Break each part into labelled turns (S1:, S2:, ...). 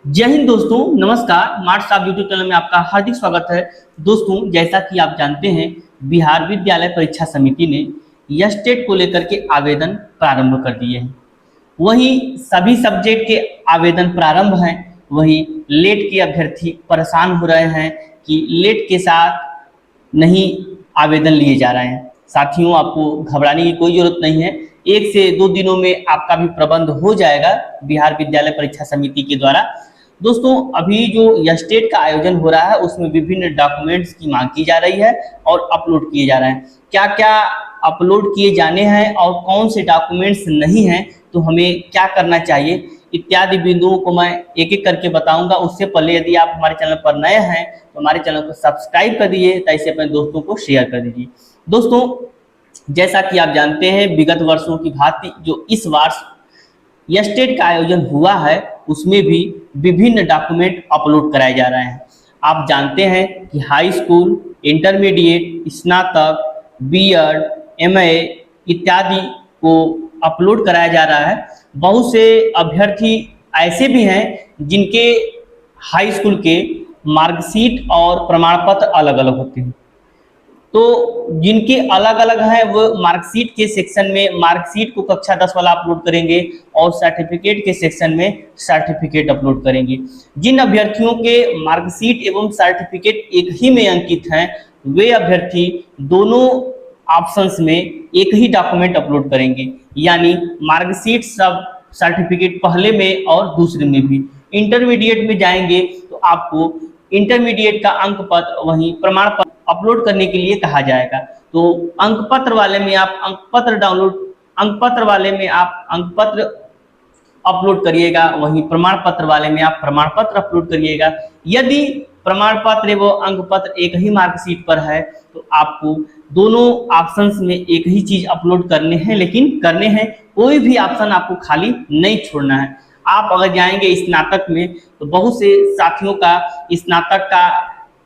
S1: जय हिंद दोस्तों, नमस्कार। मार्क्स ऑफ यूट्यूब चैनल में आपका हार्दिक स्वागत है। दोस्तों, जैसा कि आप जानते हैं, बिहार विद्यालय परीक्षा समिति ने यस्टेट को लेकर के आवेदन प्रारंभ कर दिए हैं। वहीं सभी सब्जेक्ट के आवेदन प्रारंभ हैं। वहीं लेट के अभ्यर्थी परेशान हो रहे हैं कि लेट के साथ नहीं आवेदन लिए जा रहे हैं। साथियों, आपको घबराने की कोई जरूरत नहीं है। 1 से 2 दिनों में आपका भी प्रबंध हो जाएगा बिहार विद्यालय परीक्षा समिति के द्वारा। दोस्तों, अभी जो यस्टेट का आयोजन हो रहा है उसमें विभिन्न डॉक्यूमेंट्स की मांग की जा रही है और अपलोड किए जा रहे हैं। क्या क्या अपलोड किए जाने हैं और कौन से डॉक्यूमेंट्स नहीं हैं, तो हमें क्या करना चाहिए, इत्यादि बिंदुओं को मैं एक एक करके बताऊंगा। उससे पहले यदि आप हमारे चैनल पर नए हैं तो हमारे चैनल को सब्सक्राइब कर दीजिए, ऐसे अपने दोस्तों को शेयर कर दीजिए। दोस्तों, जैसा कि आप जानते हैं, विगत वर्षों की भांति जो इस वर्ष यस्टेट का आयोजन हुआ है उसमें भी विभिन्न डॉक्यूमेंट अपलोड कराए जा रहे हैं। आप जानते हैं कि हाई स्कूल, इंटरमीडिएट, स्नातक, बीएड, एमए इत्यादि को अपलोड कराया जा रहा है। बहुत से अभ्यर्थी ऐसे भी हैं जिनके हाई स्कूल के मार्कशीट और प्रमाण पत्र अलग अलग होते हैं। तो जिनके अलग अलग हैं वो मार्कशीट के सेक्शन में मार्कशीट को कक्षा 10 वाला अपलोड करेंगे और सर्टिफिकेट के सेक्शन में सर्टिफिकेट अपलोड करेंगे। जिन अभ्यर्थियों के मार्कशीट एवं सर्टिफिकेट एक ही में अंकित हैं, वे अभ्यर्थी दोनों ऑप्शंस में एक ही डॉक्यूमेंट अपलोड करेंगे, यानी मार्कशीट सब सर्टिफिकेट पहले में और दूसरे में भी। इंटरमीडिएट में जाएंगे तो आपको इंटरमीडिएट का अंक पत्र वहीं प्रमाण पत्र अपलोड करने के लिए कहा जाएगा। तो अंक पत्र वाले में आप अंक पत्र वाले में आप अंक पत्र अपलोड करिएगा, वहीं प्रमाण पत्र वाले में आप प्रमाण पत्र अपलोड करिएगा। यदि प्रमाण पत्र व अंक पत्र एक ही मार्कशीट पर है तो आपको दोनों ऑप्शंस में एक ही चीज अपलोड करने हैं, लेकिन करने हैं कोई भी ऑप्शन आपको खाली नहीं छोड़ना है। आप अगर जाएंगे स्नातक में तो बहुत से साथियों का स्नातक का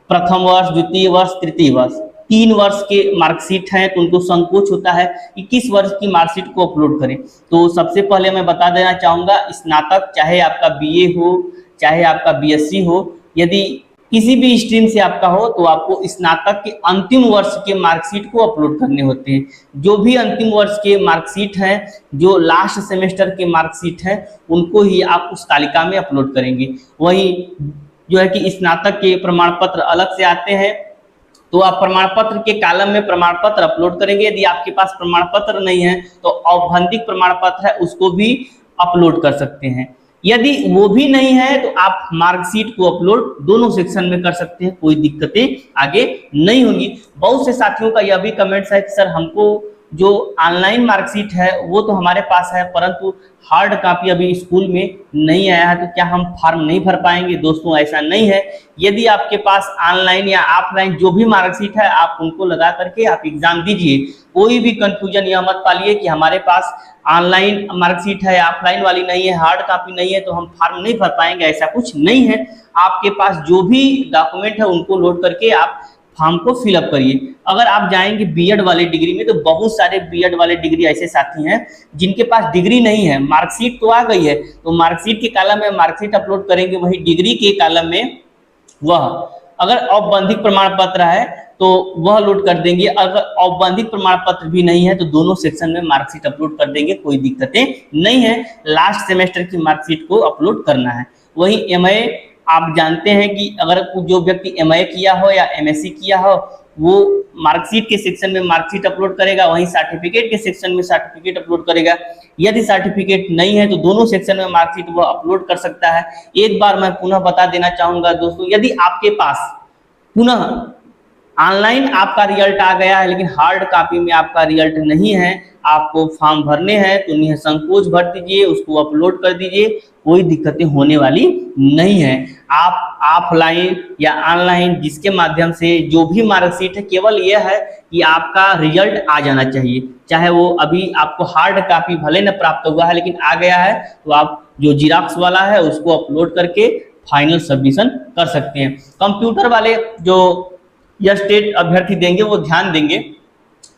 S1: प्रथम वर्ष, द्वितीय वर्ष, तृतीय वर्ष 3 वर्ष के मार्कशीट हैं, तो उनको संकोच होता है कि किस वर्ष की मार्कशीट को अपलोड करें। तो सबसे पहले मैं बता देना चाहूँगा, स्नातक चाहे आपका बीए हो चाहे आपका बीएससी हो, यदि किसी भी स्ट्रीम से आपका हो तो आपको स्नातक के अंतिम वर्ष के मार्कशीट को अपलोड करने होते हैं। जो भी अंतिम वर्ष के मार्कशीट हैं, जो लास्ट सेमेस्टर के मार्कशीट हैं, उनको ही आप उस तालिका में अपलोड करेंगे। वहीं जो है कि स्नातक के प्रमाण पत्र अलग से आते हैं, तो आप प्रमाण पत्र के कॉलम में प्रमाण पत्र अपलोड करेंगे। यदि आपके पास प्रमाण पत्र नहीं है तो औपबंधिक प्रमाण पत्र है उसको भी अपलोड कर सकते हैं। यदि वो भी नहीं है तो आप मार्कशीट को अपलोड दोनों सेक्शन में कर सकते हैं, कोई दिक्कतें आगे नहीं होंगी। बहुत से साथियों का यह भी कमेंट्स है कि सर, हमको जो ऑनलाइन मार्कशीट है वो तो हमारे पास है, परंतु हार्ड कॉपी अभी स्कूल में नहीं आया है, तो क्या हम फॉर्म नहीं भर पाएंगे? दोस्तों, ऐसा नहीं है। यदि आपके पास ऑनलाइन या ऑफलाइन जो भी मार्कशीट है, आप उनको लगा करके आप एग्जाम दीजिए। कोई भी कंफ्यूजन यह मत पालिए कि हमारे पास ऑनलाइन मार्कशीट है, ऑफलाइन वाली नहीं है, हार्ड कॉपी नहीं है तो हम फॉर्म नहीं भर पाएंगे, ऐसा कुछ नहीं है। आपके पास जो भी डॉक्यूमेंट है उनको लोड करके आप फॉर्म को फिलअप करिए। अगर आप जाएंगे बीएड वाले डिग्री में तो बहुत सारे बीएड वाले डिग्री ऐसे साथी हैं जिनके पास डिग्री नहीं है, मार्कशीट तो आ गई है, तो मार्कशीट के कॉलम में मार्कशीट अपलोड करेंगे, वही डिग्री के कॉलम में वह अगर औपबंधिक प्रमाण पत्र है तो वह लोड कर देंगे। अगर औपबंधिक प्रमाण पत्र भी नहीं है तो दोनों सेक्शन में मार्कशीट अपलोड कर देंगे, कोई दिक्कतें नहीं है। लास्ट सेमेस्टर की मार्कशीट को अपलोड करना है। वहीं एमए, आप जानते हैं कि अगर जो व्यक्ति एमए किया हो या एमएससी किया हो वो मार्कशीट के सेक्शन में मार्कशीट अपलोड करेगा, वहीं सर्टिफिकेट के सेक्शन में सर्टिफिकेट अपलोड करेगा। यदि सर्टिफिकेट नहीं है तो दोनों सेक्शन में मार्कशीट वो अपलोड कर सकता है। एक बार मैं पुनः बता देना चाहूंगा दोस्तों, यदि आपके पास पुनः ऑनलाइन आपका रिजल्ट आ गया है लेकिन हार्ड कॉपी में आपका रिजल्ट नहीं है, आपको फॉर्म भरने हैं तो निसंकोच भर दीजिए, उसको अपलोड कर दीजिए, कोई दिक्कतें होने वाली नहीं है। आप ऑफलाइन या ऑनलाइन जिसके माध्यम से जो भी मार्कशीट है, केवल यह है कि आपका रिजल्ट आ जाना चाहिए। चाहे वो अभी आपको हार्ड कॉपी भले न प्राप्त हुआ है लेकिन आ गया है तो आप जो जिराक्स वाला है उसको अपलोड करके फाइनल सबमिशन कर सकते हैं। कंप्यूटर वाले जो यस्टेट अभ्यर्थी देंगे वो ध्यान देंगे,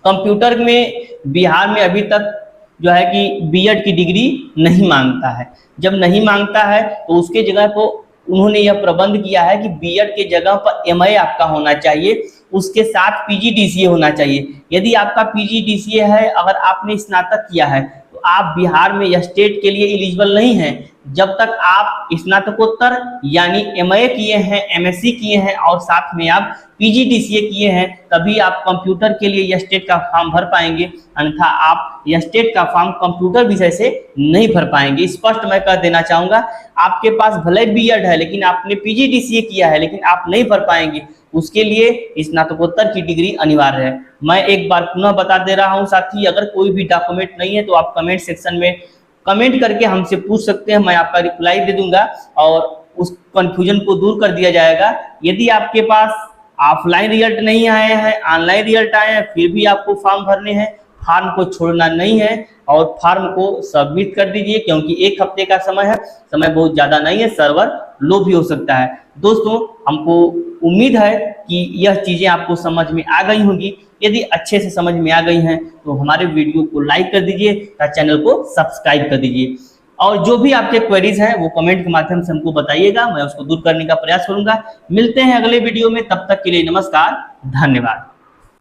S1: कंप्यूटर में बिहार में अभी तक जो है कि बीएड की डिग्री नहीं मांगता है। जब नहीं मांगता है तो उसके जगह को उन्होंने यह प्रबंध किया है कि बीएड के जगह पर एमए आपका होना चाहिए, उसके साथ पीजीडीसीए होना चाहिए। यदि आपका पीजीडीसीए है, अगर आपने स्नातक किया है, तो आप बिहार में यह स्टेट के लिए एलिजिबल नहीं है। जब तक आप स्नातकोत्तर यानी एमए किए हैं, एमएससी किए हैं और साथ में आप पीजीडीसीए किए हैं, तभी आप कंप्यूटर के लिए यह स्टेट का फॉर्म भर पाएंगे, अन्यथा आप यह स्टेट का फॉर्म कंप्यूटर विषय से नहीं भर पाएंगे। स्पष्ट मैं कह देना चाहूंगा, आपके पास भले बीएड है लेकिन आपने पीजीडीसीए किया है लेकिन आप नहीं भर पाएंगे, उसके लिए स्नातकोत्तर की डिग्री अनिवार्य है। मैं एक बार पुनः बता दे रहा हूं साथी, अगर कोई भी डॉक्यूमेंट नहीं है तो आप कमेंट सेक्शन में कमेंट करके हमसे पूछ सकते हैं, मैं आपका रिप्लाई दे दूंगा और उस कंफ्यूजन को दूर कर दिया जाएगा। यदि आपके पास ऑफलाइन रिजल्ट नहीं आए हैं, ऑनलाइन रिजल्ट आए हैं, फिर भी आपको फॉर्म भरने हैं, फॉर्म को छोड़ना नहीं है और फॉर्म को सबमिट कर दीजिए, क्योंकि 1 हफ्ते का समय है, समय बहुत ज़्यादा नहीं है, सर्वर लो भी हो सकता है। दोस्तों, हमको उम्मीद है कि यह चीज़ें आपको समझ में आ गई होंगी। यदि अच्छे से समझ में आ गई हैं तो हमारे वीडियो को लाइक कर दीजिए तथा चैनल को सब्सक्राइब कर दीजिए, और जो भी आपके क्वेरीज हैं वो कमेंट के माध्यम से हमको बताइएगा, मैं उसको दूर करने का प्रयास करूंगा। मिलते हैं अगले वीडियो में, तब तक के लिए नमस्कार, धन्यवाद।